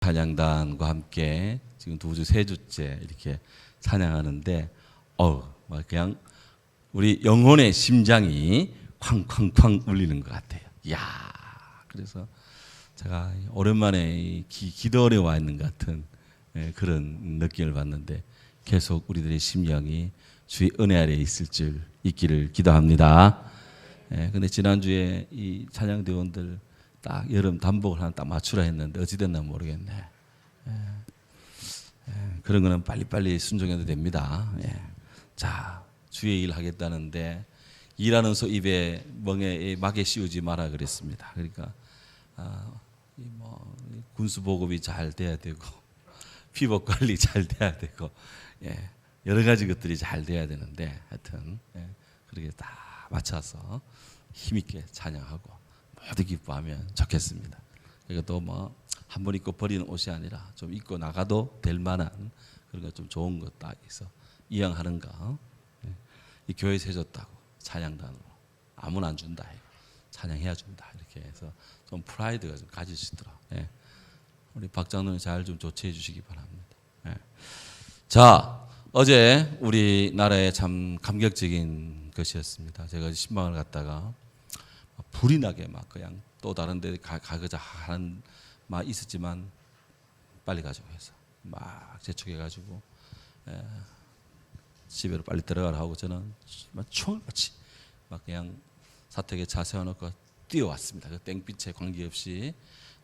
찬양단과 함께 지금 2주, 3주째 이렇게 찬양하는데, 그냥 우리 영혼의 심장이 쾅쾅쾅 울리는 것 같아요. 이야, 그래서 제가 오랜만에 기도원에 와 있는 것 같은 그런 느낌을 받는데, 계속 우리들의 심령이 주의 은혜 아래에 있기를 기도합니다. 근데 지난주에 이 찬양대원들 딱 여름 단복을 하나 딱 맞추라 했는데 어찌됐나 모르겠네. 그런 거는 빨리빨리 순종해도 됩니다. 자, 주의 일 하겠다는데 일하는 소 입에 막에 씌우지 마라 그랬습니다. 그러니까 군수 보급이 잘 돼야 되고 피복 관리 잘 돼야 되고 여러 가지 것들이 잘 돼야 되는데, 하여튼 그렇게 딱 맞춰서 힘있게 찬양하고 모두 기뻐하면 좋겠습니다. 이것도 한 번 입고 버리는 옷이 아니라 좀 입고 나가도 될 만한 그런 거 좀 좋은 것 딱 있어 이왕하는 거. 이 교회에서 해줬다고 찬양단으로 아무나 안 준다, 찬양해야 준다 이렇게 해서 좀 프라이드가 좀 가지시더라. 우리 박 장로님 잘 좀 조치해 주시기 바랍니다. 자, 어제 우리나라에 참 감격적인 것이었습니다. 제가 신방을 갔다가 불이 나게 막 그냥 또 다른 데 가고자 하는 막 있었지만 빨리 가자고 해서 막 재촉해가지고 집에로 빨리 들어가라 하고 저는 총을 마치 막 그냥 사택에 차 세워놓고 뛰어왔습니다. 그 땡빛에 관계없이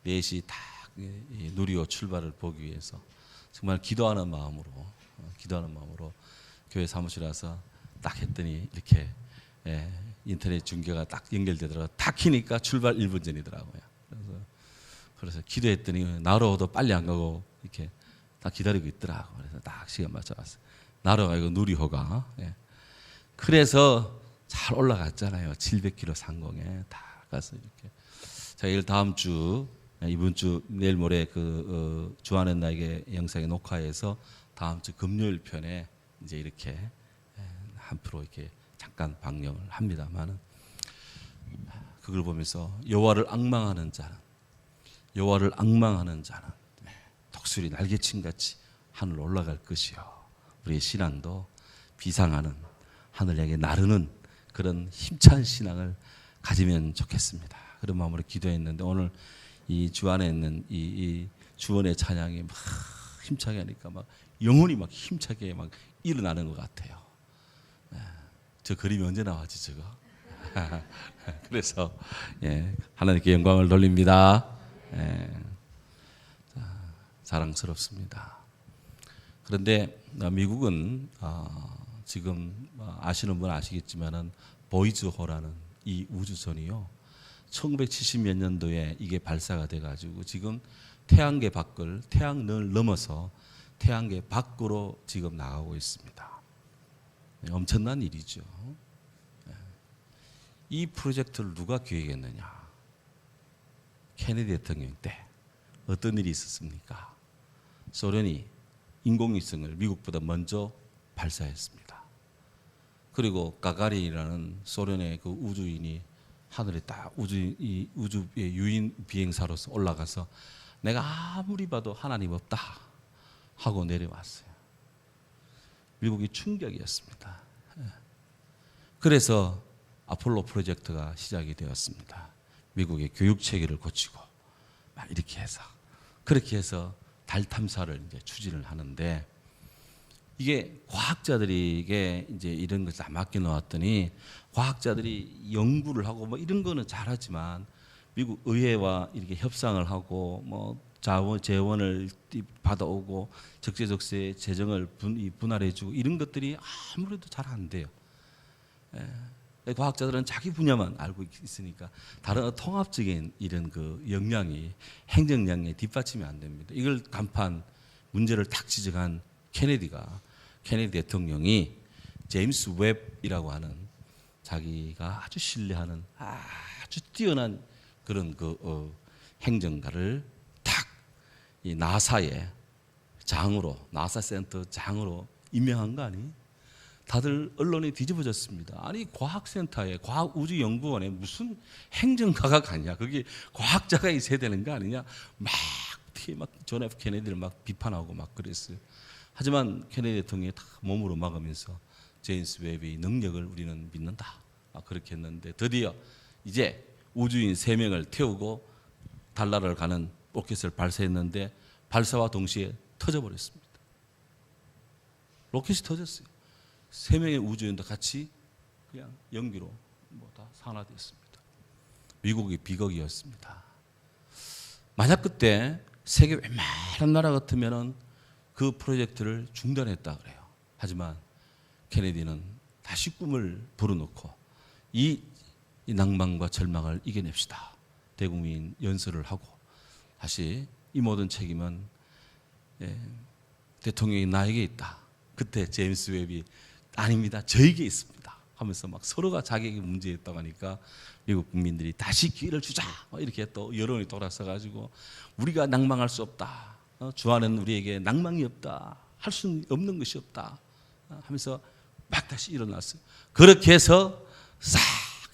4시 딱 누리호 출발을 보기 위해서 정말 기도하는 마음으로 교회 사무실에 와서 딱 했더니 이렇게 인터넷 중계가 딱 연결되더라고요. 딱 키니까 출발 1분 전이더라고요. 그래서 기도했더니 나로도 빨리 안 가고 이렇게 딱 기다리고 있더라고요. 그래서 딱 시간 맞춰왔어요. 나로가 이거 누리호가. 그래서 잘 올라갔잖아요. 700km 상공에 다 가서 이렇게. 자, 이걸 다음 주, 이번 주 내일 모레 주하는 나에게 영상에 녹화해서 다음 주 금요일 편에 이제 이렇게 한 프로 이렇게 잠깐 방영을 합니다만은, 그걸 보면서 여호와를 앙망하는 자는 독수리 날개친 같이 하늘로 올라갈 것이요, 우리의 신앙도 비상하는 하늘 향해 나르는 그런 힘찬 신앙을 가지면 좋겠습니다. 그런 마음으로 기도했는데, 오늘 이 주 안에 있는 이 주원의 찬양이 막 힘차게 하니까 막 영혼이 막 힘차게 막 일어나는 것 같아요. 저 그림이 언제 나왔지 저거? 그래서 하나님께 영광을 돌립니다. 자랑스럽습니다. 그런데 미국은 지금 아시는 분은 아시겠지만은 보이즈호라는 이 우주선이요, 1970 몇 년도에 이게 발사가 돼가지고 지금 태양을 넘어서 태양계 밖으로 지금 나가고 있습니다. 엄청난 일이죠. 이 프로젝트를 누가 기획했느냐? 케네디 대통령 때 어떤 일이 있었습니까? 소련이 인공위성을 미국보다 먼저 발사했습니다. 그리고 가가린이라는 소련의 그 우주인이 하늘에 딱 우주의 유인 비행사로서 올라가서 내가 아무리 봐도 하나님 없다 하고 내려왔어요. 미국이 충격이었습니다. 그래서 아폴로 프로젝트가 시작이 되었습니다. 미국의 교육 체계를 고치고 막 이렇게 해서, 그렇게 해서 달 탐사를 이제 추진을 하는데, 이게 과학자들에게 이제 이런 것을 다 맡겨 놓았더니 과학자들이 연구를 하고 뭐 이런 거는 잘하지만 미국 의회와 이렇게 협상을 하고 재원을 받아오고 적재적소에 재정을 분할해주고 이런 것들이 아무래도 잘 안 돼요. 과학자들은 자기 분야만 알고 있으니까 다른 통합적인 이런 그 역량이, 행정력에 뒷받침이 안 됩니다. 이걸 간판 문제를 탁 지적한 케네디 대통령이 제임스 웹이라고 하는 자기가 아주 신뢰하는 아주 뛰어난 그런 행정가를 탁 이 나사의 장으로, 나사 센터 장으로 임명한 거 아니? 다들 언론에 뒤집어졌습니다. 아니, 과학센터에, 과학우주연구원에 무슨 행정가가 가냐? 그게 과학자가 있어야 되는 거 아니냐? 막 어떻게 막 존 F 케네디를 막 비판하고 막 그랬어요. 하지만 케네디 대통령이 다 몸으로 막으면서 제임스 웹의 능력을 우리는 믿는다. 그렇게 했는데 드디어 이제 우주인 3명을 태우고 달나라를 가는 로켓을 발사했는데 발사와 동시에 터져버렸습니다. 로켓이 터졌어요. 3명의 우주인도 같이 그냥 연기로 뭐 다 산화됐습니다. 미국이 비극이었습니다. 만약 그때 세계 웬만한 나라 같으면은 그 프로젝트를 중단했다 그래요. 하지만 케네디는 다시 꿈을 불어넣고 이 낭만과 절망을 이겨냅시다. 대국민 연설을 하고 다시 이 모든 책임은 대통령이 나에게 있다. 그때 제임스 웹이 아닙니다. 저에게 있습니다. 하면서 막 서로가 자기에게 문제였다고 하니까 미국 국민들이 다시 기회를 주자. 이렇게 또 여론이 돌아서 가지고 우리가 낭망할 수 없다. 주 안에는 우리에게 낭망이 없다. 할 수 없는 것이 없다. 하면서 막 다시 일어났어요. 그렇게 해서 싹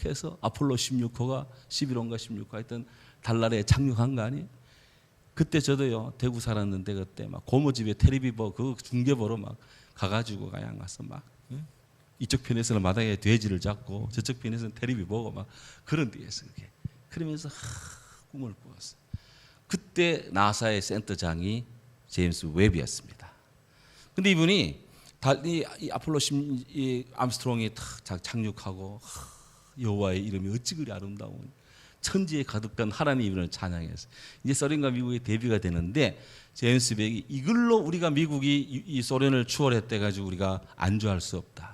해서 아폴로 16호가 11호인가 16호 하여튼 달나라에 착륙한 거 아니에요? 그때 저도요 대구 살았는데 그때 막 고모집에 텔레비 그 중계 보러 막 가가지고 그냥 가서 막 이쪽 편에서는 마당에 돼지를 잡고 저쪽 편에서는 텔레비 보고 막 그런 데에서 그게 그러면서 꿈을 꾸었어요. 그때 나사의 센터장이 제임스 웹이었습니다. 근데 이분이 이 아폴로 암스트롱이 탁 착륙하고 여호와의 이름이 어찌 그리 아름다운 천지에 가득한 하나님의 이름을 찬양했어요. 이제 소련과 미국의 대비가 되는데 제임스 웹이 이걸로 우리가 미국이 이 소련을 추월했대 가지고 우리가 안주할 수 없다.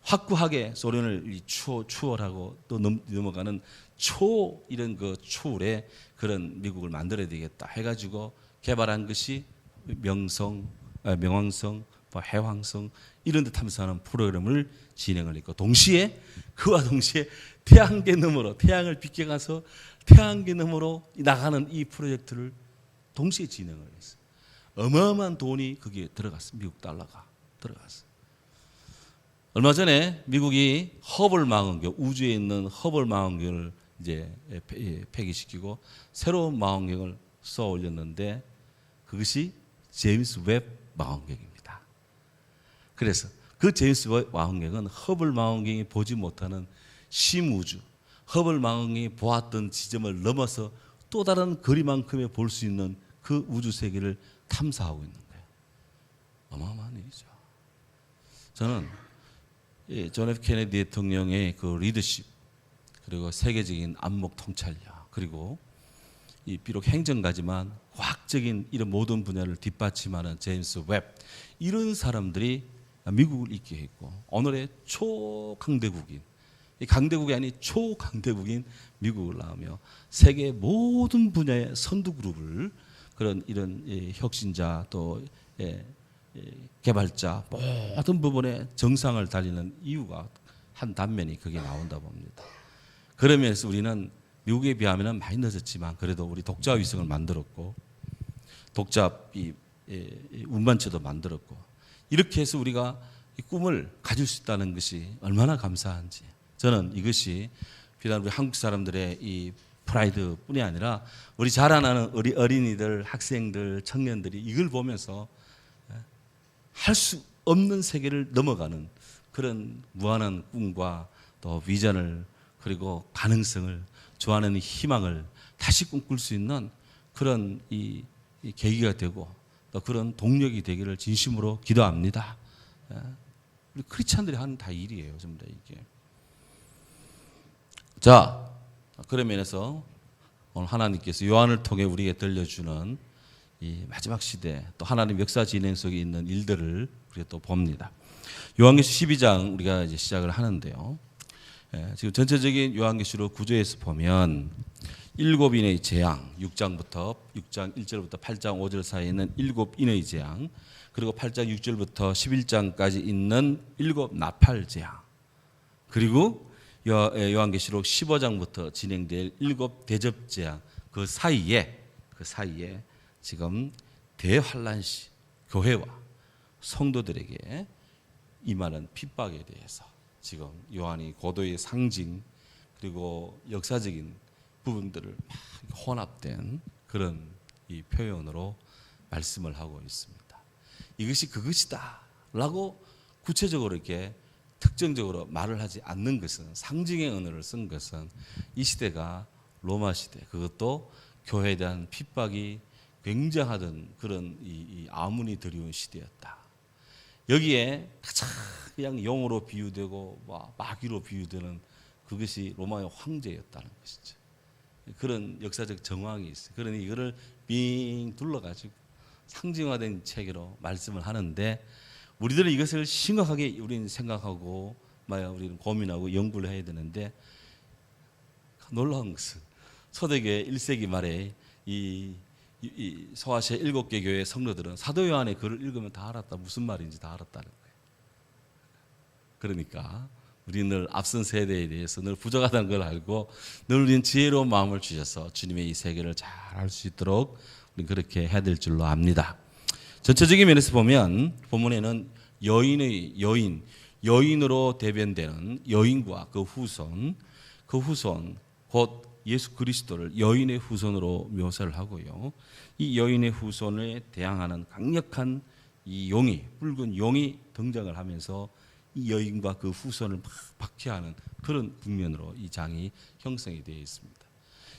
확고하게 소련을 추월하고 또 넘어가는 이런 그 추월의 그런 미국을 만들어야 되겠다 해가지고 개발한 것이 명왕성, 해왕성 이런 데 탐사하는 프로그램을 진행을 했고 그와 동시에 태양계 너머로 태양을 비껴가서 태양계 너머로 나가는 이 프로젝트를 동시에 진행을 했어요. 어마어마한 돈이 거기에 들어갔어요. 미국 달러가 들어갔어요. 얼마 전에 미국이 허블 망원경 우주에 있는 허블 망원경을 이제 폐기시키고 새로운 망원경을 쏘아 올렸는데 그것이 제임스 웹 망원경입니다. 그래서 그 제임스 웹 망원경은 허블 망원경이 보지 못하는 심우주, 허블 망원경이 보았던 지점을 넘어서 또 다른 거리만큼에 볼 수 있는 그 우주 세계를 탐사하고 있는 거예요. 어마어마한 일이죠. 저는 존 F 케네디 대통령의 그 리더십 그리고 세계적인 안목 통찰력 그리고 이 비록 행정가지만 과학적인 이런 모든 분야를 뒷받침하는 제임스 웹 이런 사람들이 미국을 있게 했고 오늘의 초강대국인 강대국이 아닌 초강대국인 미국을 낳으며 세계 모든 분야의 선두그룹을 그런 이런 혁신자 또 개발자 모든 부분에 정상을 달리는 이유가 한 단면이 거기에 나온다 봅니다. 그러면서 우리는 미국에 비하면 많이 늦었지만 그래도 우리 독자 위성을 만들었고 독자 운반체도 만들었고 이렇게 해서 우리가 이 꿈을 가질 수 있다는 것이 얼마나 감사한지 저는 이것이 비단 우리 한국 사람들의 이 프라이드뿐이 아니라 우리 자라나는 우리 어린이들, 학생들, 청년들이 이걸 보면서 할 수 없는 세계를 넘어가는 그런 무한한 꿈과 또 비전을 그리고 가능성을 좋아하는 희망을 다시 꿈꿀 수 있는 그런 이 계기가 되고 또 그런 동력이 되기를 진심으로 기도합니다. 우리 크리스찬들이 하는 다 일이에요, 전부 다 이게. 자, 그런 면에서 오늘 하나님께서 요한을 통해 우리에게 들려주는 이 마지막 시대 또 하나님 역사 진행 속에 있는 일들을 우리가 또 봅니다. 요한계시 12장 우리가 이제 시작을 하는데요. 지금 전체적인 요한계시록 구조에서 보면 7인의 재앙 6장 1절부터 8장 5절 사이에 있는 7인의 재앙 그리고 8장 6절부터 11장까지 있는 7 나팔 재앙 그리고 요한계시록 15장부터 진행될 7 대접 재앙 그 사이에 지금 대환란시 교회와 성도들에게 임하는 핍박에 대해서 지금 요한이 고도의 상징 그리고 역사적인 부분들을 막 혼합된 그런 이 표현으로 말씀을 하고 있습니다. 이것이 그것이다라고 구체적으로 이렇게 특정적으로 말을 하지 않는 것은, 상징의 언어를 쓴 것은 이 시대가 로마 시대, 그것도 교회에 대한 핍박이 굉장하던 그런 이 아문이 드리운 시대였다. 여기에 가장 그냥 용으로 비유되고 마귀로 비유되는 그것이 로마의 황제였다는 것이죠. 그런 역사적 정황이 있어요. 그러니 이거를 빙 둘러가지고 상징화된 체계로 말씀을 하는데, 우리들은 이것을 심각하게 우리는 생각하고 우리는 고민하고 연구를 해야 되는데, 놀라운 것은 초대교회 1세기 말에 이 소아시아 7개 교회 성도들은 사도 요한의 글을 읽으면 다 알았다. 무슨 말인지 다 알았다는 거예요. 그러니까 우리는 늘 앞선 세대에 대해서 늘 부족하다는 걸 알고 늘 우리는 지혜로운 마음을 주셔서 주님의 이 세계를 잘 알 수 있도록 우리는 그렇게 해야 될 줄로 압니다. 전체적인 면에서 보면 본문에는 여인으로 대변되는 여인과 그 후손 곧 예수 그리스도를 여인의 후손으로 묘사를 하고요. 이 여인의 후손에 대항하는 강력한 이 붉은 용이 등장을 하면서 이 여인과 그 후손을 막 박해하는 그런 국면으로 이 장이 형성이 되어 있습니다.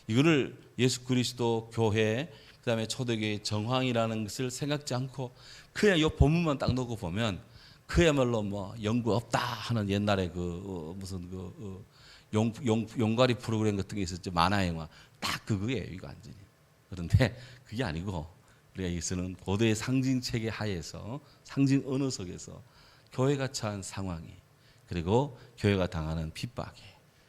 이거를 예수 그리스도 교회, 그다음에 초대교회의 정황이라는 것을 생각지 않고 그냥 이 본문만 딱 놓고 보면 그야말로 연구 없다 하는 옛날에 무슨 용가리 프로그램 같은 게 있었죠. 만화 영화. 딱 그거예요, 이거 완전히. 그런데 그게 아니고 우리가 여기서는 고대의 상징 체계 하에서, 상징 언어 속에서 교회가 처한 상황이, 그리고 교회가 당하는 핍박이,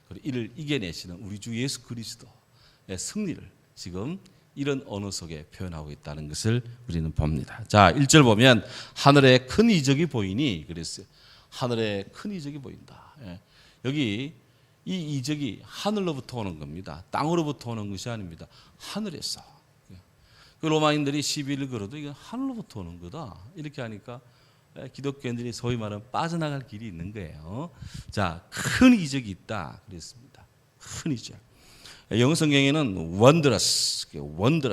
그리고 이를 이겨내시는 우리 주 예수 그리스도의 승리를 지금 이런 언어 속에 표현하고 있다는 것을 우리는 봅니다. 자, 1절 보면 하늘에 큰 이적이 보이니 그랬어요. 하늘에 큰 이적이 보인다. 여기 이 이적이 하늘로부터 오는 겁니다. 땅으로부터 오는 것이 아닙니다. 하늘에서. 그 로마인들이 시비를 걸어도 이건 하늘로부터 오는 거다. 이렇게 하니까 기독교인들이 소위 말하는 빠져나갈 길이 있는 거예요. 자, 큰 이적이 있다 그랬습니다. 큰 이적. 영어 성경에는 wondrous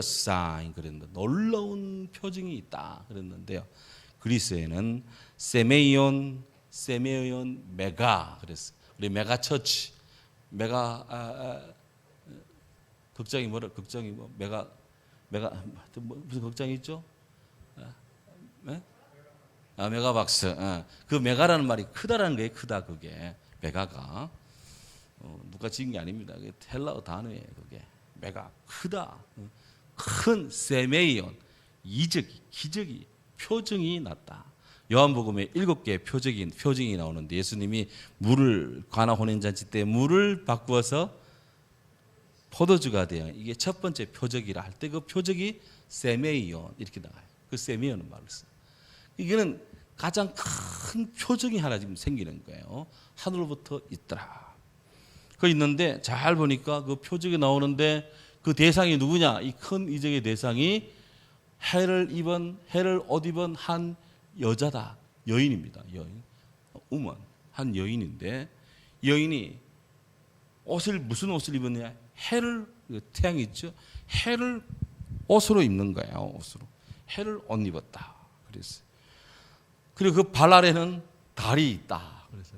sign 그랬는데, 놀라운 표징이 있다 그랬는데요. 그리스에는 세메이온 메가 그랬어요. 우리 메가 처치, 극장이 메가 무슨 극장이 있죠? 메가박스. 그 메가라는 말이 크다라는 거예요. 크다, 그게 메가가 누가 지은 게 아닙니다. 그게 헬라어 단어예요. 그게 메가, 크다, 큰 세메이온, 이적이, 기적이, 표징이 났다. 요한복음에 7개의 표징이 나오는데, 예수님이 물을 가나 혼인잔치 때 물을 바꾸어서 포도주가 되어, 이게 첫 번째 표적이라 할 때 그 표적이 세메이온 이렇게 나와요. 그 세메이온은 말을 써요. 이거는 가장 큰 표적이 하나 지금 생기는 거예요. 하늘로부터 있더라. 그 있는데 잘 보니까 그 표적이 나오는데 그 대상이 누구냐? 이 큰 이적의 대상이 해를 옷 입은 한 여자다. 여인입니다. 여인. 우먼. 한 여인인데, 여인이 무슨 옷을 입었냐? 태양이 있죠? 해를 옷으로 입는 거예요. 옷으로. 해를 옷 입었다. 그랬어요. 그리고 그 발 아래는 달이 있다. 그래서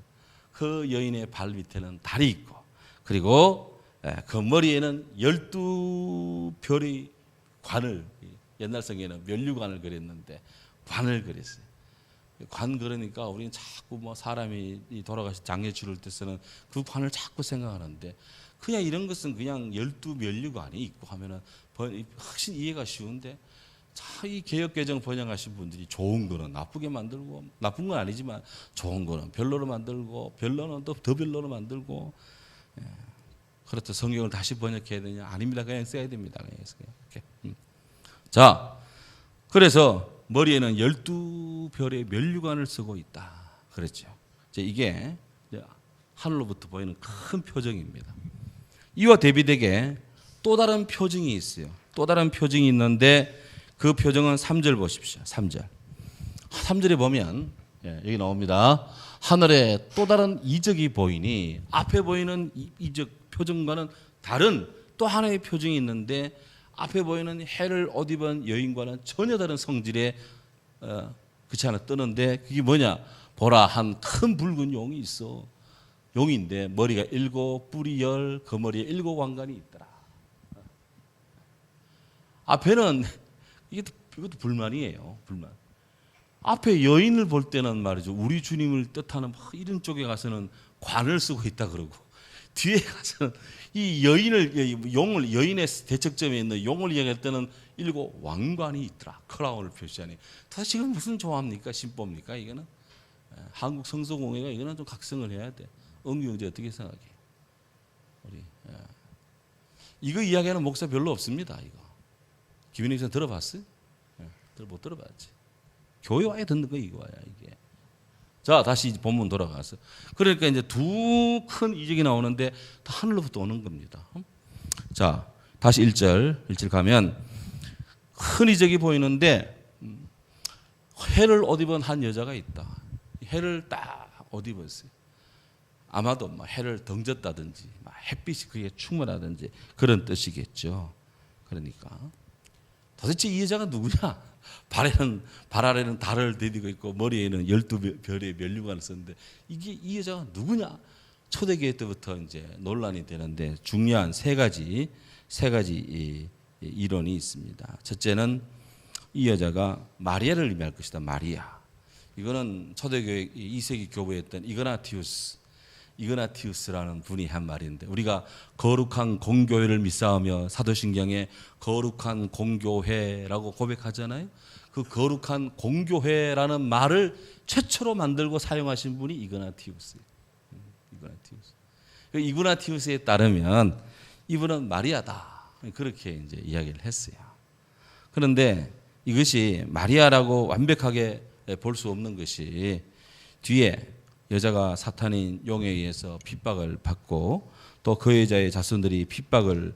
그 여인의 발 밑에는 달이 있고, 그리고 그 머리에는 12별의 관을, 옛날 성경에는 면류관을 그렸는데 관을 그렸어요. 관 그러니까 우리는 자꾸 사람이 돌아가시 장례 치를 때 쓰는 그 관을 자꾸 생각하는데, 그냥 이런 것은 그냥 12면류관이 있고 하면은 훨씬 이해가 쉬운데, 이 개혁개정 번역하신 분들이 좋은 거는 나쁘게 만들고, 나쁜 건 아니지만 좋은 거는 별로로 만들고, 별로는 또 더 별로로 만들고. 그렇다. 성경을 다시 번역해야 되냐? 아닙니다. 그냥 써야 됩니다. 그냥 이렇게. 자, 그래서 머리에는 12별의 면류관을 쓰고 있다 그랬죠. 이게 하늘로부터 보이는 큰 표징입니다. 이와 대비되게 또 다른 표징이 있어요. 또 다른 표징이 있는데, 그 표징은 3절 보십시오. 3절에 보면 여기 나옵니다. 하늘에 또 다른 이적이 보이니, 앞에 보이는 이적 표징과는 다른 또 하나의 표징이 있는데, 앞에 보이는 해를 옷 입은 여인과는 전혀 다른 성질의 그치 않아 뜨는데 그게 뭐냐? 보라, 한 큰 붉은 용이 있어. 용인데 머리가 7, 뿔이 10, 그 머리에 7 왕관이 있더라. 앞에는 이것도 불만이에요. 불만. 앞에 여인을 볼 때는 말이죠. 우리 주님을 뜻하는 이런 쪽에 가서는 관을 쓰고 있다 그러고 뒤에 가서는 이 용을 여인의 대척점에 있는 용을 이야기할 때는 7 왕관이 있더라. 크라운을 표시하니. 도대체 이건 무슨 조합입니까? 신법입니까? 이거는 한국 성서공회가 이거는 좀 각성을 해야 돼. 응용제 어떻게 생각해? 우리 이거 이야기하는 목사 별로 없습니다. 이거 김인희 선 들어봤어요? 못 들어봤지. 교회 와야 듣는 거 이거야 이게. 자 다시 본문 돌아가서 그러니까 이제 두 큰 이적이 나오는데 다 하늘로부터 오는 겁니다. 자 다시 1절 가면 큰 이적이 보이는데 해를 옷 입은 한 여자가 있다. 해를 딱 옷 입었어요. 아마도 해를 덩졌다든지 햇빛이 그게 충분하든지 그런 뜻이겠죠. 그러니까 도대체 이 여자가 누구냐? 발 아래는 달을 디디고 있고 머리에는 12별의 면류관을 썼는데 이 여자가 누구냐? 초대교회 때부터 이제 논란이 되는데 중요한 세 가지 이론이 있습니다. 첫째는 이 여자가 마리아를 의미할 것이다. 마리아. 이거는 초대교회 2세기 교부였던 이그나티우스라는 분이 한 말인데 우리가 거룩한 공교회를 믿사오며 사도신경에 거룩한 공교회라고 고백하잖아요. 그 거룩한 공교회라는 말을 최초로 만들고 사용하신 분이 이그나티우스예요. 이그나티우스에 따르면 이분은 마리아다. 그렇게 이제 이야기를 했어요. 그런데 이것이 마리아라고 완벽하게 볼 수 없는 것이 뒤에 여자가 사탄인 용에 의해서 핍박을 받고 또 그 여자의 자손들이 핍박을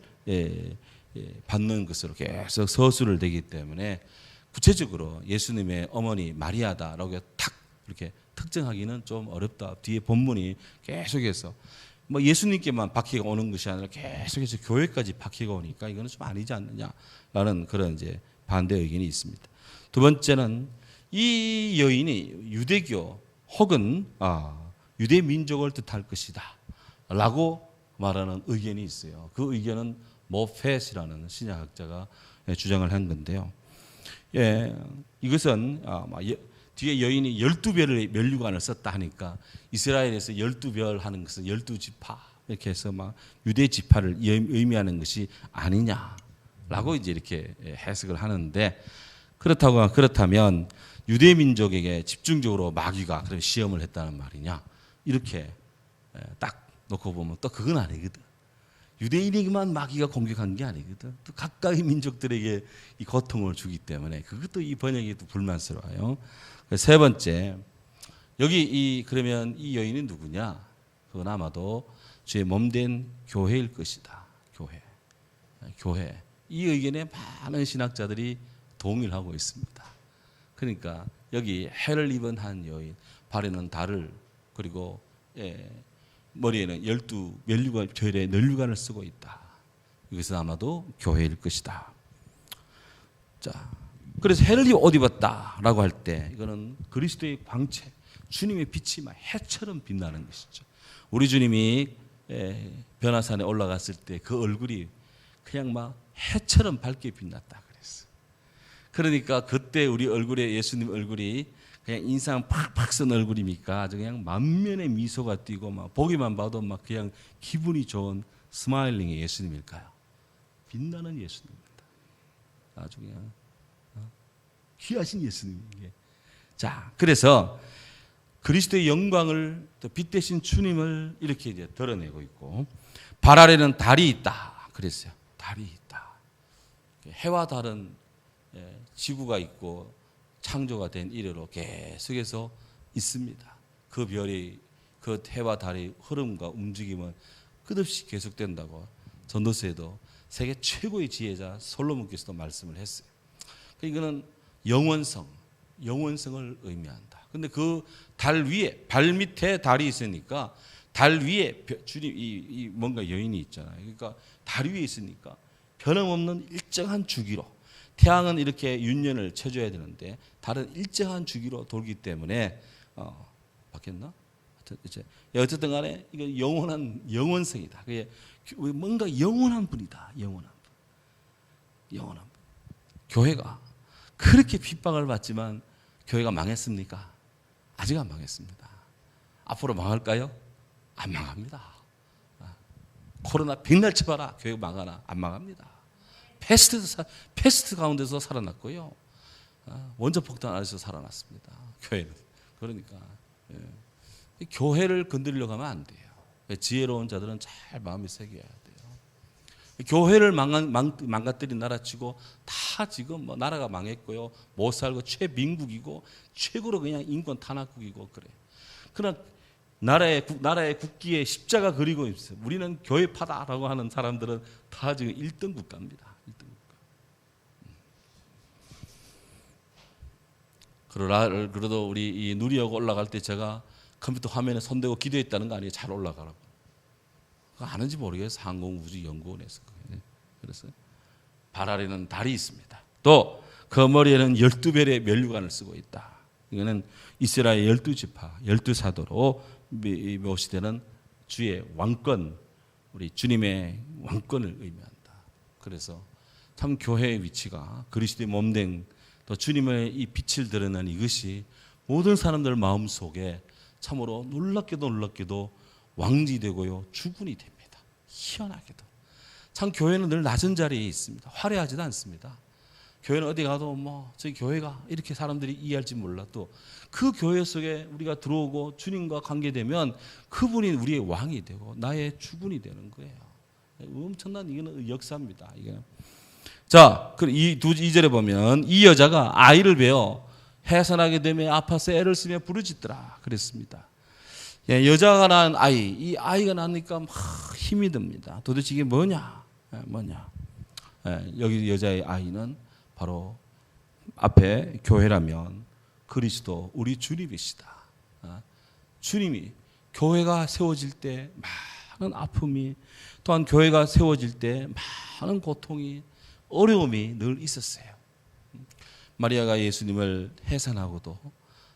받는 것으로 계속 서술을 되기 때문에 구체적으로 예수님의 어머니 마리아다라고 탁 이렇게 특정하기는 좀 어렵다. 뒤에 본문이 계속해서 예수님께만 박해가 오는 것이 아니라 계속해서 교회까지 박해가 오니까 이거는 좀 아니지 않느냐라는 그런 이제 반대 의견이 있습니다. 두 번째는 이 여인이 유대교 혹은 유대 민족을 뜻할 것이다 라고 말하는 의견이 있어요. 그 의견은 모펫이라는 신약학자가 주장을 한 건데요. 이것은 뒤에 여인이 12별의 면류관을 썼다 하니까 이스라엘에서 12별 하는 것은 12지파 이렇게 해서 유대 지파를 의미하는 것이 아니냐라고 이제 이렇게 해석을 하는데 그렇다면 유대 민족에게 집중적으로 마귀가 그런 시험을 했다는 말이냐 이렇게 딱 놓고 보면 또 그건 아니거든. 유대인에게만 마귀가 공격한 게 아니거든. 또 각각의 민족들에게 이 고통을 주기 때문에 그것도 이 번역이 또 불만스러워요. 세 번째 여기 그러면 이 여인이 누구냐? 그건 아마도 주의 몸된 교회일 것이다. 교회. 이 의견에 많은 신학자들이 동의를 하고 있습니다. 그러니까 여기 해를 입은 한 여인, 발에는 달을 그리고 머리에는 12 절의 면류관을 쓰고 있다. 이것은 아마도 교회일 것이다. 자, 그래서 해를 옷 입었다라고 할 때 이거는 그리스도의 광채, 주님의 빛이 막 해처럼 빛나는 것이죠. 우리 주님이 변화산에 올라갔을 때 그 얼굴이 그냥 막 해처럼 밝게 빛났다 그랬어. 그러니까 그때 우리 얼굴에 예수님 얼굴이 그냥 인상 팍팍 쓴 얼굴입니까? 아주 그냥 만면의 미소가 띄고 막 보기만 봐도 막 그냥 기분이 좋은 스마일링의 예수님일까요? 빛나는 예수님입니다. 아주 그냥 귀하신 예수님이에요. 자, 그래서 그리스도의 영광을 또 빛 대신 주님을 이렇게 이제 드러내고 있고 발 아래는 달이 있다. 그랬어요. 달이 있다. 해와 달은 지구가 있고 창조가 된 이래로 계속해서 있습니다. 그 별이 그 해와 달의 흐름과 움직임은 끝없이 계속된다고 전도서에도 세계 최고의 지혜자 솔로몬께서도 말씀을 했어요. 이거는 영원성을 의미한다. 근데 그 달 위에 발 밑에 달이 있으니까 달 위에 주님 이 뭔가 여인이 있잖아요. 그러니까 달 위에 있으니까 변함없는 일정한 주기로, 태양은 이렇게 윤년을 쳐줘야 되는데 다른 일정한 주기로 돌기 때문에 바뀌었나? 어쨌든 간에 이거 영원한 영원성이다. 그게 뭔가 영원한 분이다. 영원한 분. 영원한 분. 교회가 그렇게 핍박을 받지만 교회가 망했습니까? 아직 안 망했습니다. 앞으로 망할까요? 안 망합니다. 코로나 백날 쳐봐라. 교회가 망하나? 안 망합니다. 패스트 가운데서 살아났고요. 원자폭탄 안에서 살아났습니다. 교회는. 그러니까 교회를 건드리려고 하면 안 돼요. 지혜로운 자들은 잘 마음이 새겨야 돼요. 교회를 망가뜨린 나라치고 다 지금 뭐 나라가 망했고요. 못 살고 최민국이고 최고로 그냥 인권 탄압국이고 그래. 그러나 나라의 국기에 십자가 그리고 있어요. 우리는 교회파다라고 하는 사람들은 다 지금 1등 국가입니다. 1등 국가. 그래도 우리 이 누리하고 올라갈 때 제가 컴퓨터 화면에 손대고 기도했다는 거 아니에요? 잘 올라가라고. 그거 아는지 모르겠어요. 항공우주연구원에서. 그래서 발 아래는 달이 있습니다. 또 그 머리에는 12별의 면류관을 쓰고 있다. 이거는 이스라엘 12지파, 12사도로 묘시되는 주의 왕권, 우리 주님의 왕권을 의미한다. 그래서 참 교회의 위치가 그리스도의 몸된 또 주님의 이 빛을 드러내는 이것이 모든 사람들 마음속에 참으로 놀랍게도 왕지되고요 주군이 됩니다. 희한하게도 참 교회는 늘 낮은 자리에 있습니다. 화려하지도 않습니다. 교회는 어디 가도 뭐 저희 교회가 이렇게 사람들이 이해할지 몰라도 그 교회 속에 우리가 들어오고 주님과 관계되면 그분이 우리의 왕이 되고 나의 주군이 되는 거예요. 엄청난 이거는 역사입니다. 이게. 자, 이 2절에 보면 이 여자가 아이를 베어 해산하게 되며 아파서 애를 쓰며 부르짖더라 그랬습니다. 예, 여자가 낳은 아이, 이 아이가 낳으니까 막 힘이 듭니다. 도대체 이게 뭐냐? 여기 여자의 아이는 바로 앞에 교회라면 그리스도 우리 주님이시다. 주님이 교회가 세워질 때 많은 아픔이 또한 교회가 세워질 때 많은 고통이 어려움이 늘 있었어요. 마리아가 예수님을 해산하고도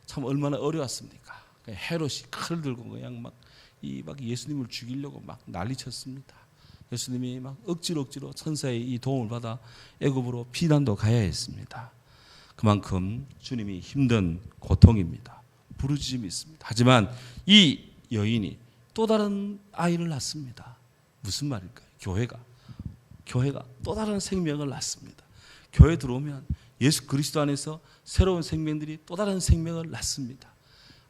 참 얼마나 어려웠습니까? 헤롯이 칼을 들고 그냥 막 예수님을 죽이려고 막 난리쳤습니다. 예수님이 막 억지로 천사의 이 도움을 받아 애굽으로 피난도 가야 했습니다. 그만큼 주님이 힘든 고통입니다. 부르짖음이 있습니다. 하지만 이 여인이 또 다른 아이를 낳습니다. 무슨 말일까요? 교회가 또 다른 생명을 낳습니다. 교회 들어오면 예수 그리스도 안에서 새로운 생명들이 또 다른 생명을 낳습니다.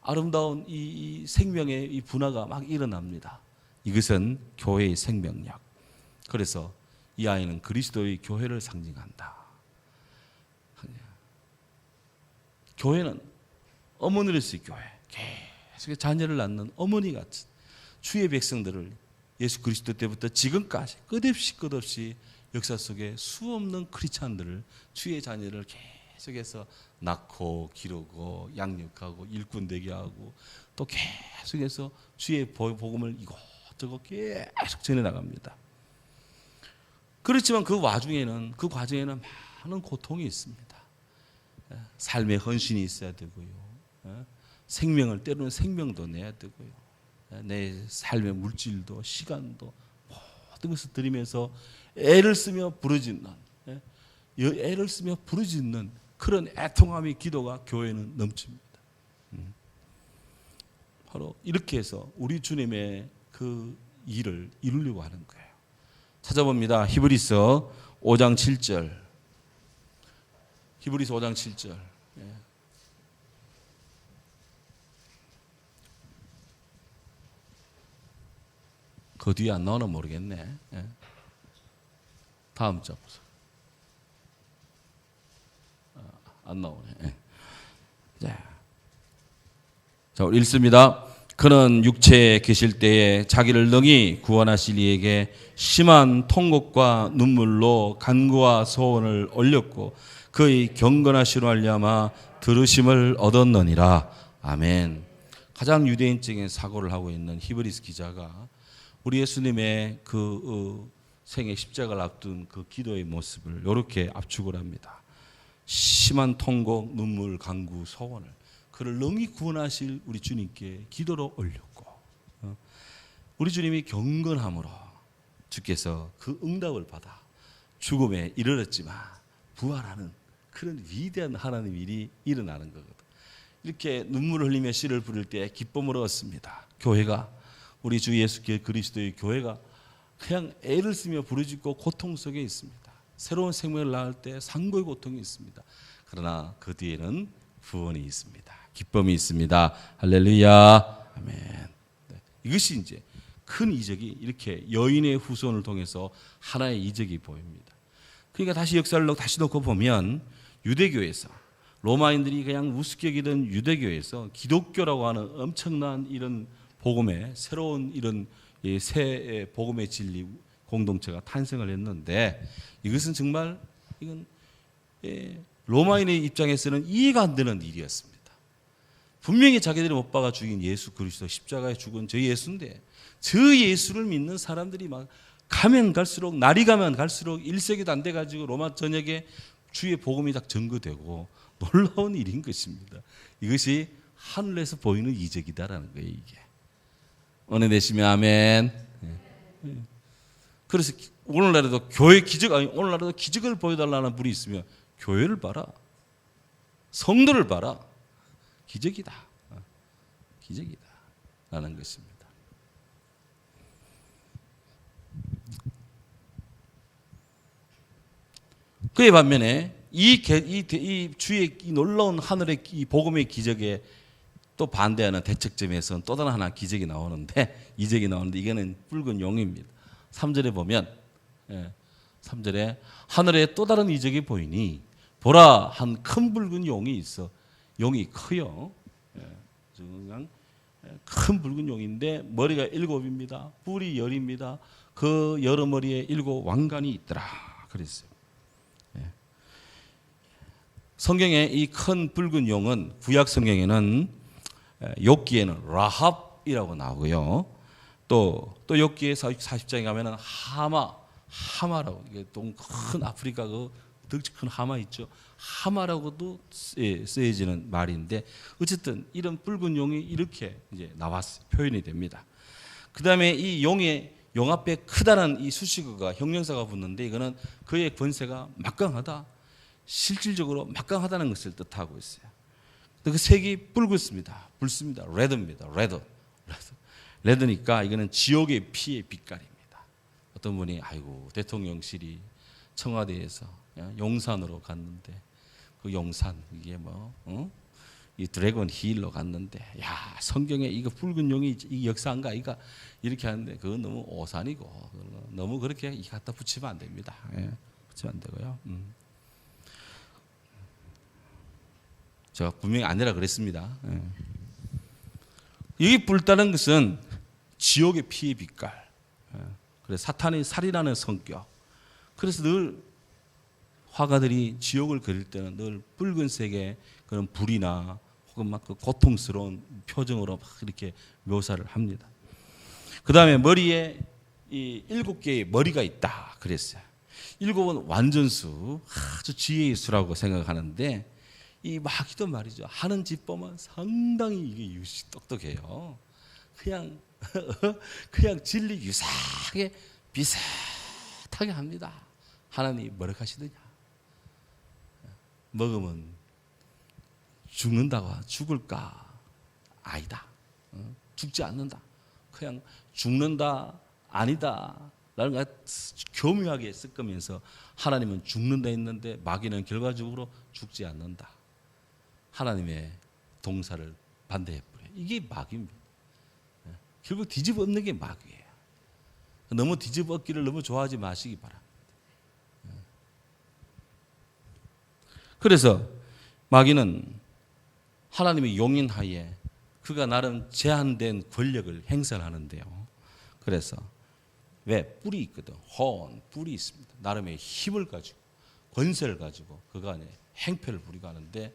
아름다운 이 생명의 이 분화가 막 일어납니다. 이것은 교회의 생명력. 그래서 이 아이는 그리스도의 교회를 상징한다. 교회는 어머니로서의 교회, 계속 자녀를 낳는 어머니 같은 주의 백성들을 예수 그리스도 때부터 지금까지 끝없이 역사 속에 수없는 크리스찬들을 주의 자녀를 계속해서 낳고 기르고 양육하고 일꾼 되게 하고 또 계속해서 주의 복음을 이곳저곳 계속 전해 나갑니다. 그렇지만 그 과정에는 많은 고통이 있습니다. 삶의 헌신이 있어야 되고요. 생명을 때로는 생명도 내야 되고요. 내 삶의 물질도 시간도 모든 것을 드리면서 애를 쓰며 부르짖는 그런 애통함의 기도가 교회는 넘칩니다. 바로 이렇게 해서 우리 주님의 그 일을 이루려고 하는 거예요. 찾아봅니다. 히브리서 5장 7절. 히브리서 5장 7절. 그 뒤에 안 나오나 모르겠네. 다음 장 보세요. 안 나오네. 자, 우리 읽습니다. 그는 육체에 계실 때에 자기를 능히 구원하실 이에게 심한 통곡과 눈물로 간구와 소원을 올렸고 그의 경건하시로 말미암아 들으심을 얻었느니라. 아멘. 가장 유대인적인 사고를 하고 있는 히브리서 기자가 우리 예수님의 그 생애 십자가를 앞둔 그 기도의 모습을 이렇게 압축을 합니다. 심한 통곡, 눈물, 간구, 소원을 그를 능히 구원하실 우리 주님께 기도로 올렸고, 우리 주님이 경건함으로 주께서 그 응답을 받아 죽음에 이르렀지만 부활하는 그런 위대한 하나님 일이 일어나는 거거든. 이렇게 눈물을 흘리며 씨를 부릴 때 기쁨을 얻습니다. 교회가, 우리 주 예수 그리스도의 교회가 그냥 애를 쓰며 부르짖고 고통 속에 있습니다. 새로운 생명을 낳을 때 상고의 고통이 있습니다. 그러나 그 뒤에는 구원이 있습니다. 기쁨이 있습니다. 할렐루야. 아멘. 네. 이것이 이제 큰 이적이 이렇게 여인의 후손을 통해서 하나의 이적이 보입니다. 그러니까 다시 역사를 다시 놓고 보면 유대교에서 로마인들이 그냥 우습게 여기던 유대교에서 기독교라고 하는 엄청난 이런 복음의 새로운 이런 새 복음의 진리 공동체가 탄생을 했는데, 이것은 정말 이건 로마인의 입장에서는 이해가 안 되는 일이었습니다. 분명히 자기들이 못 박아 죽인 예수 그리스도, 십자가에 죽은 저 예수인데 저 예수를 믿는 사람들이 막 가면 갈수록, 날이 가면 갈수록 1세기도 안 돼가지고 로마 전역에 주의 복음이 딱 전거되고 놀라운 일인 것입니다. 이것이 하늘에서 보이는 이적이다라는 거예요. 이게 은혜 되시면 아멘. 그래서 오늘날에도 교회 기적, 아니 오늘날에도 기적을 보여달라는 분이 있으면 교회를 봐라, 성도를 봐라. 기적이다, 기적이다 라는 것입니다. 그에 반면에 이 주의 이 놀라운 하늘의 이 복음의 기적에 또 반대하는 대척점에서는 또 다른 하나 기적이 나오는데, 이적이 나오는데 이거는 붉은 용입니다. 3절에 보면 3절에 하늘에 또 다른 이적이 보이니 보라, 한 큰 붉은 용이 있어. 용이 커요. 그냥 큰 붉은 용인데 머리가 7입니다. 뿔이 10입니다. 그 여러 머리에 7 왕관이 있더라 그랬어요. 성경에 이 큰 붉은 용은 구약 성경에는 욥기에는 라합이라고 나오고요. 또 욥기의 40장에 가면은 하마라고, 이게 또 큰 아프리카 그 덩치 큰 하마 있죠. 하마라고도 쓰여지는 말인데, 어쨌든 이런 붉은 용이 이렇게 이제 나왔어요. 표현이 됩니다. 그 다음에 이 용의 용 앞에 크다는 이 수식어가 형용사가 붙는데, 이거는 그의 권세가 막강하다, 실질적으로 막강하다는 것을 뜻하고 있어요. 그 색이 붉습니다. 붉습니다. 레드입니다. 레드니까 이거는 지옥의 피의 빛깔입니다. 어떤 분이 아이고 대통령실이 청와대에서 용산으로 갔는데 그 용산 이게 이 드래곤 힐로 갔는데, 야 성경에 이거 붉은 용이 이 역사인가 이가 이렇게 하는데 그건 너무 오산이고 너무 그렇게 갖다 붙이면 안 됩니다. 붙이면 안 되고요. 제가 분명히 아니라 그랬습니다. 여기 붉다는 것은 지옥의 피의 빛깔. 그래서 사탄의 살인하는 성격. 그래서 늘 화가들이 지옥을 그릴 때는 늘 붉은색의 그런 불이나 혹은 막 그 고통스러운 표정으로 막 이렇게 묘사를 합니다. 그 다음에 머리에 이 7개의 머리가 있다 그랬어요. 7은 완전수, 아주 지혜의 수라고 생각하는데, 이 마귀도 말이죠. 하는 짓보면 상당히 이게 똑똑해요. 그냥 진리 유사하게 비슷하게 합니다. 하나님이 뭐라 하시느냐? 먹으면 죽는다고, 죽을까? 아니다. 죽지 않는다. 그냥 죽는다, 아니다. 라는 걸 교묘하게 섞으면서 하나님은 죽는다 했는데 마귀는 결과적으로 죽지 않는다. 하나님의 동사를 반대해버려요. 이게 마귀입니다. 결국 뒤집어 엎는 게 마귀예요. 너무 뒤집어 엎기를 너무 좋아하지 마시기 바랍니다. 그래서 마귀는 하나님의 용인하에 그가 나름 제한된 권력을 행사하는데요. 그래서 왜? 뿔이 있거든. 뿔이 있습니다. 나름의 힘을 가지고 권세를 가지고 그가 행패를 부리고 하는데,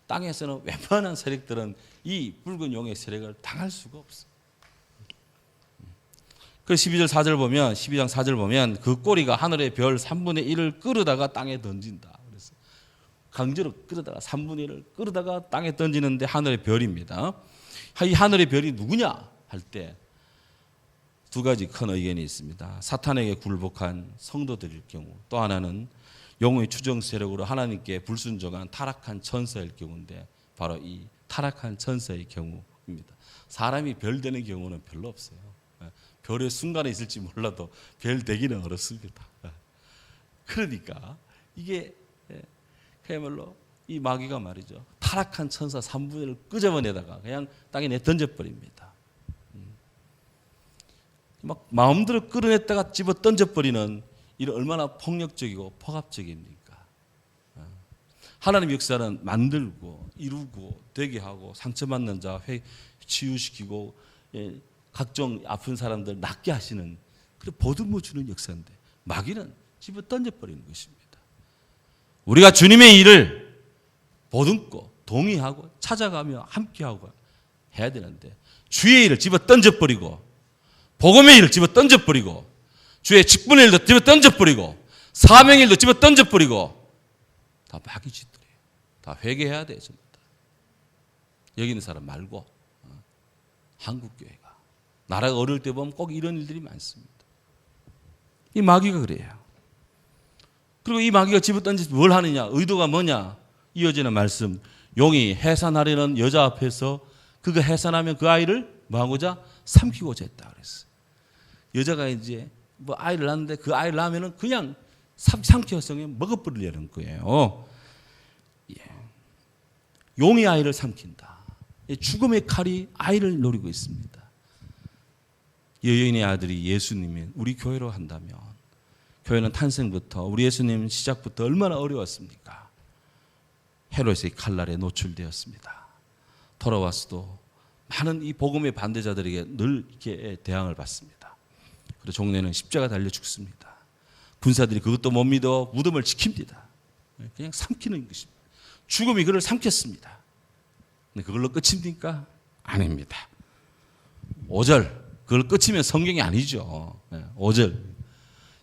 땅에서는 웬만한 세력들은 이 붉은 용의 세력을 당할 수가 없어. 그 12절 4절 보면 12장 4절 보면 그 꼬리가 하늘의 별 3분의 1을 끌어다가 땅에 던진다. 그래서 강제로 끌어다가 3분의 1을 끌어다가 땅에 던지는데 하늘의 별입니다. 이 하늘의 별이 누구냐 할 때 두 가지 큰 의견이 있습니다. 사탄에게 굴복한 성도들일 경우, 또 하나는 영혼의 추정 세력으로 하나님께 불순종한 타락한 천사일 경우인데 바로 이 타락한 천사의 경우입니다. 사람이 별 되는 경우는 별로 없어요. 별의 순간에 있을지 몰라도 별 되기는 어렵습니다. 그러니까 이게 그야말로 이 마귀가 말이죠. 타락한 천사 3분의 1을 끄집어내다가 그냥 땅에 내 던져버립니다. 막 마음대로 끌어냈다가 집어 던져버리는 이런 얼마나 폭력적이고 폭압적입니까? 하나님 역사는 만들고 이루고 되게 하고 상처받는 자 치유시키고 각종 아픈 사람들 낫게 하시는 그런 보듬어 주는 역사인데 마귀는 집어 던져버리는 것입니다. 우리가 주님의 일을 보듬고 동의하고 찾아가며 함께하고 해야 되는데 주의 일을 집어 던져버리고 복음의 일을 집어 던져버리고 주의 직분의 일도 집어 던져버리고 사명의 일도 집어 던져버리고 다 마귀 짓들이에요. 다 회개해야 돼요. 전부 다. 여기 있는 사람 말고 한국교회가 나라가 어려울 때 보면 꼭 이런 일들이 많습니다. 이 마귀가 그래요. 그리고 이 마귀가 집어 던져서 뭘 하느냐, 의도가 뭐냐, 이어지는 말씀, 용이 해산하려는 여자 앞에서 그가 해산하면 그 아이를 뭐하고자 삼키고자 했다 그랬어요. 여자가 이제 뭐 아이를 낳는데 그 아이를 낳으면은 그냥 삼켜서 먹어버리려는 거예요. 예. 용이 아이를 삼킨다. 죽음의 칼이 아이를 노리고 있습니다. 여인의 아들이 예수님이 우리 교회로 한다면 교회는 탄생부터 우리 예수님 시작부터 얼마나 어려웠습니까? 헤롯의 칼날에 노출되었습니다. 돌아왔어도 많은 이 복음의 반대자들에게 늘 이렇게 대항을 받습니다. 그리고 종래는 십자가 달려 죽습니다. 군사들이 그것도 못 믿어 무덤을 지킵니다. 그냥 삼키는 것입니다. 죽음이 그를 삼켰습니다. 근데 그걸로 끝입니까? 아닙니다. 5절 그걸 끝이면 성경이 아니죠. 5절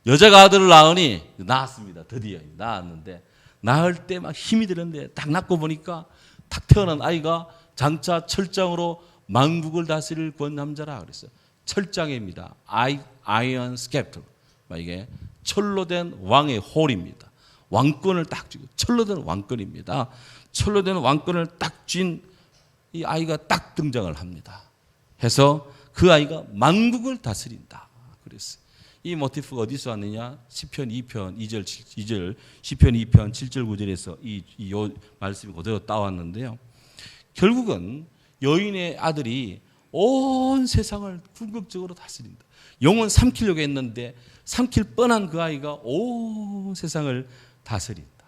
여자가 아들을 낳으니 낳았습니다. 드디어 낳았는데 낳을 때 막 힘이 드는데 딱 낳고 보니까 딱 태어난 아이가 장차 철장으로 만국을 다스릴 권남자라 그랬어요. 철장입니다. 아이언 스캡터. 이게 철로 된 왕의 홀입니다. 왕권을 딱 쥐고 철로 된 왕권입니다. 철로 된 왕권을 딱 쥔 이 아이가 딱 등장을 합니다. 해서 그 아이가 만국을 다스린다. 그랬어요. 이 모티프가 어디서 왔느냐? 시편 2편 2절 시편 2편 7절 9절에서 이 말씀이 그대로 따왔는데요. 결국은 여인의 아들이 온 세상을 궁극적으로 다스린다. 영혼 삼키려고 했는데 삼킬 뻔한 그 아이가 온 세상을 다스린다.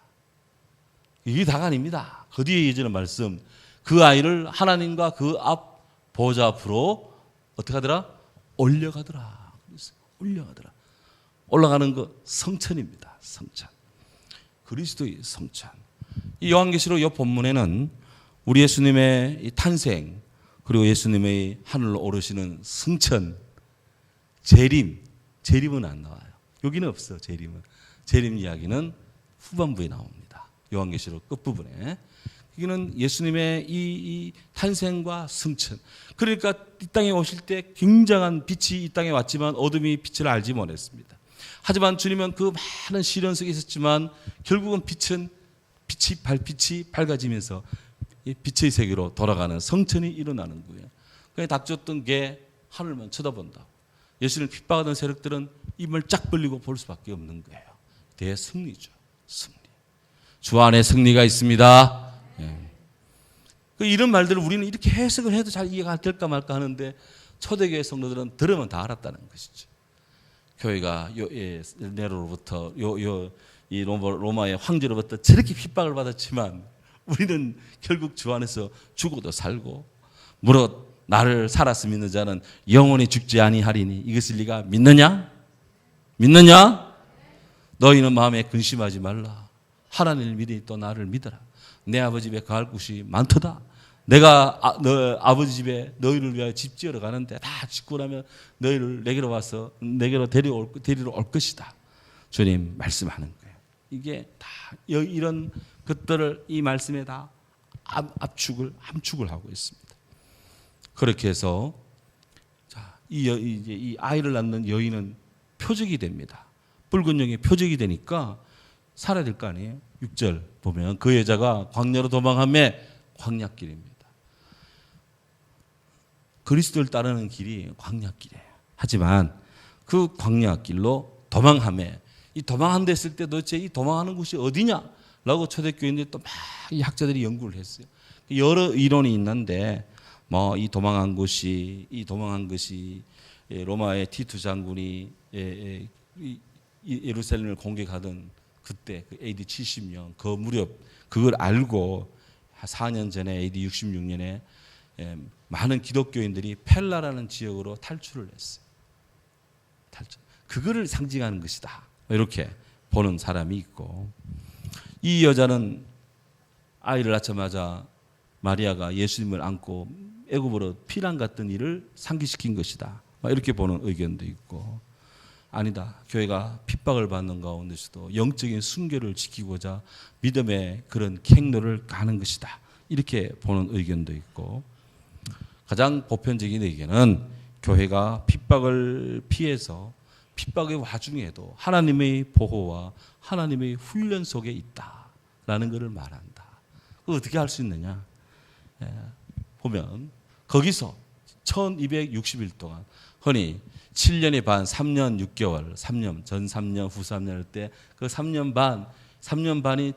이게 다가 아닙니다. 그 뒤에 이어지는 말씀, 그 아이를 하나님과 그 앞 보좌 앞으로 어떻게 하더라? 올려가더라. 올려가더라. 올라가는 거 성천입니다. 성천. 그리스도의 성천. 이 요한계시록 이 본문에는 우리 예수님의 이 탄생 그리고 예수님의 하늘로 오르시는 승천, 재림은 안 나와요. 여기는 없어. 재림 이야기는 후반부에 나옵니다. 요한계시록 끝부분에. 여기는 예수님의 이 탄생과 승천. 그러니까 이 땅에 오실 때 굉장한 빛이 이 땅에 왔지만 어둠이 빛을 알지 못했습니다. 하지만 주님은 그 많은 시련 속에 있었지만 결국은 발빛이 밝아지면서 빛의 세계로 돌아가는 성천이 일어나는 거예요. 그냥 닥쳤던 게 하늘만 쳐다본다고. 예수님을 핍박하던 세력들은 입을 쫙 벌리고 볼 수밖에 없는 거예요. 대승리죠. 승리. 주 안에 승리가 있습니다. 예. 이런 말들을 우리는 이렇게 해석을 해도 잘 이해가 될까 말까 하는데 초대교회 성도들은 들으면 다 알았다는 것이죠. 교회가 네로로부터 이 로마의 황제로부터 저렇게 핍박을 받았지만 우리는 결국 주 안에서 죽어도 살고 무릇 나를 살아서 믿는 자는 영원히 죽지 아니하리니 이것을 네가 믿느냐? 너희는 마음에 근심하지 말라. 하나님을 믿으니 또 나를 믿어라. 내 아버지 집에 거할 곳이 많도다. 내가 너 아버지 집에 너희를 위하여 집 지으러 가는데 다 짓고 나면 너희를 내게로 데리러 올 것이다. 주님 말씀하는 거예요. 이게 다 이런 것들을 이 말씀에 다 함축을 하고 있습니다. 그렇게 해서 이 아이를 낳는 여인은 표적이 됩니다. 붉은 용의 표적이 되니까 살아야 될 거 아니에요. 6절 보면 그 여자가 광야로 도망하매 광야길입니다. 그리스도를 따르는 길이 광야길이에요. 하지만 그 광야길로 도망하매 이 도망한다 했을 때 도대체 이 도망하는 곳이 어디냐라고 초대교인들이 또 막 이 학자들이 연구를 했어요. 여러 이론이 있는데 뭐 이 도망한 것이 로마의 티투 장군이 예루살렘을 공격하던 그때 그 AD 70년 그 무렵 그걸 알고 4년 전에 AD 66년에 많은 기독교인들이 펠라라는 지역으로 탈출을 했어요. 그거를 상징하는 것이다. 이렇게 보는 사람이 있고, 이 여자는 아이를 낳자마자 마리아가 예수님을 안고 애굽으로 피난 갔던 일을 상기시킨 것이다. 이렇게 보는 의견도 있고, 아니다. 교회가 핍박을 받는 가운데서도 영적인 순결을 지키고자 믿음의 그런 갱로를 가는 것이다. 이렇게 보는 의견도 있고, 가장 보편적인 의견은 교회가 핍박을 피해서 핍박의 와중에도 하나님의 보호와 하나님의 훈련 속에 있다라는 것을 말한다. 그걸 어떻게 할 수 있느냐? 보면 거기서 1260일 동안 흔히 7년의 반, 3년 6개월, 3년, 전 3년, 후 3년 할 때 그 3년 반이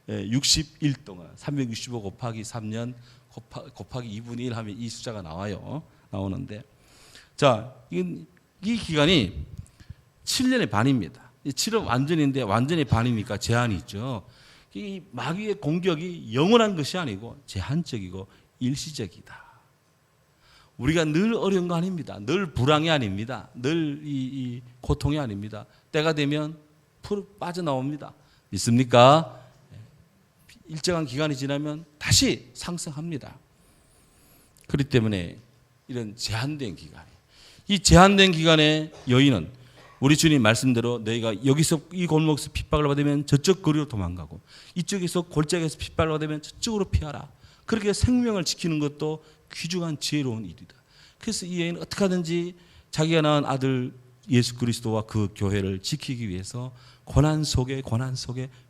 1261 동안 365 곱하기 3년 곱하기 2분의 1 하면 이 숫자가 나오는데, 자, 이 기간이 7년의 반입니다. 7은 완전인데 완전히 반이니까 제한이 있죠. 이 마귀의 공격이 영원한 것이 아니고 제한적이고 일시적이다. 우리가 늘 어려운 거 아닙니다. 늘 불황이 아닙니다. 늘 이 고통이 아닙니다. 때가 되면 빠져나옵니다. 믿습니까? 일정한 기간이 지나면 다시 상승합니다. 그렇기 때문에 이런 제한된 기간에, 이 제한된 기간에 여인은 우리 주님 말씀대로 너희가 여기서 이 골목에서 핍박을 받으면 저쪽 거리로 도망가고, 이쪽에서 골짜기에서 핍박을 받으면 저쪽으로 피하라. 그렇게 생명을 지키는 것도 귀중한 지혜로운 일이다. 그래서 이 여인은 어떻게 하든지 자기가 낳은 아들 예수 그리스도와 그 교회를 지키기 위해서 고난 속에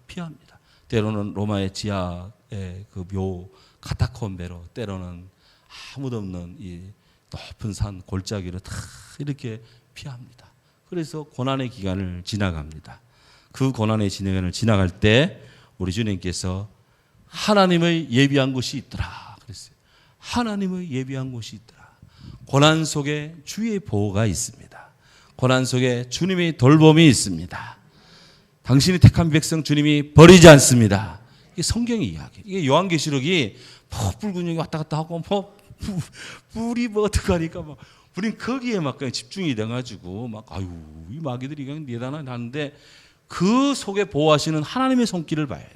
피합니다. 때로는 로마의 지하의 그 묘 카타콤베로, 때로는 아무도 없는 이 높은 산 골짜기로 다 이렇게 피합니다. 그래서 고난의 기간을 지나갑니다. 그 고난의 기간을 지나갈 때 우리 주님께서 하나님의 예비한 곳이 있더라 그랬어요. 하나님의 예비한 곳이 있더라. 고난 속에 주의 보호가 있습니다. 고난 속에 주님의 돌봄이 있습니다. 당신이 택한 백성 주님이 버리지 않습니다. 이게 성경의 이야기. 이게 요한계시록이 붉은 용이 왔다 갔다 하고 불이 어떡하니까 우린 거기에 막 그냥 집중이 돼가지고 이 마귀들이 그냥 대단하는데 그 속에 보호하시는 하나님의 손길을 봐야 돼요.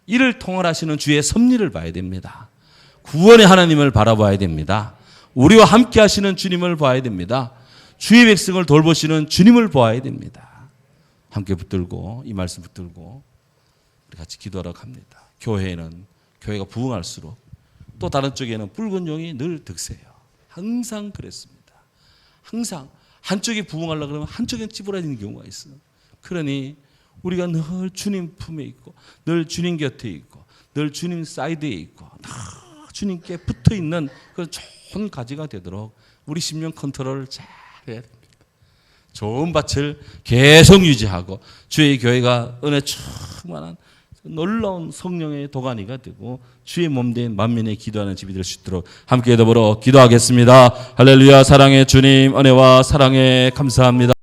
이를 통할하시는 주의 섭리를 봐야 됩니다. 구원의 하나님을 바라봐야 됩니다. 우리와 함께 하시는 주님을 봐야 됩니다. 주의 백성을 돌보시는 주님을 보아야 됩니다. 함께 붙들고 이 말씀 붙들고 우리 같이 기도하러 갑니다. 교회가 부흥할수록 또 다른 쪽에는 붉은 용이 늘 득세해요. 항상 그랬습니다. 항상 한쪽이 부흥하려고 그러면 한쪽엔 찌부러지는 경우가 있어요. 그러니 우리가 늘 주님 품에 있고, 늘 주님 곁에 있고, 늘 주님 사이드에 있고, 늘 주님께 붙어 있는 그런 좋은 가지가 되도록 우리 심령 컨트롤을 잘 해야 됩니다. 좋은 밭을 계속 유지하고 주의 교회가 은혜 충만한 놀라운 성령의 도가니가 되고 주의 몸된 만민의 기도하는 집이 될 수 있도록 함께 더불어 기도하겠습니다. 할렐루야. 사랑의 주님, 은혜와 사랑에 감사합니다.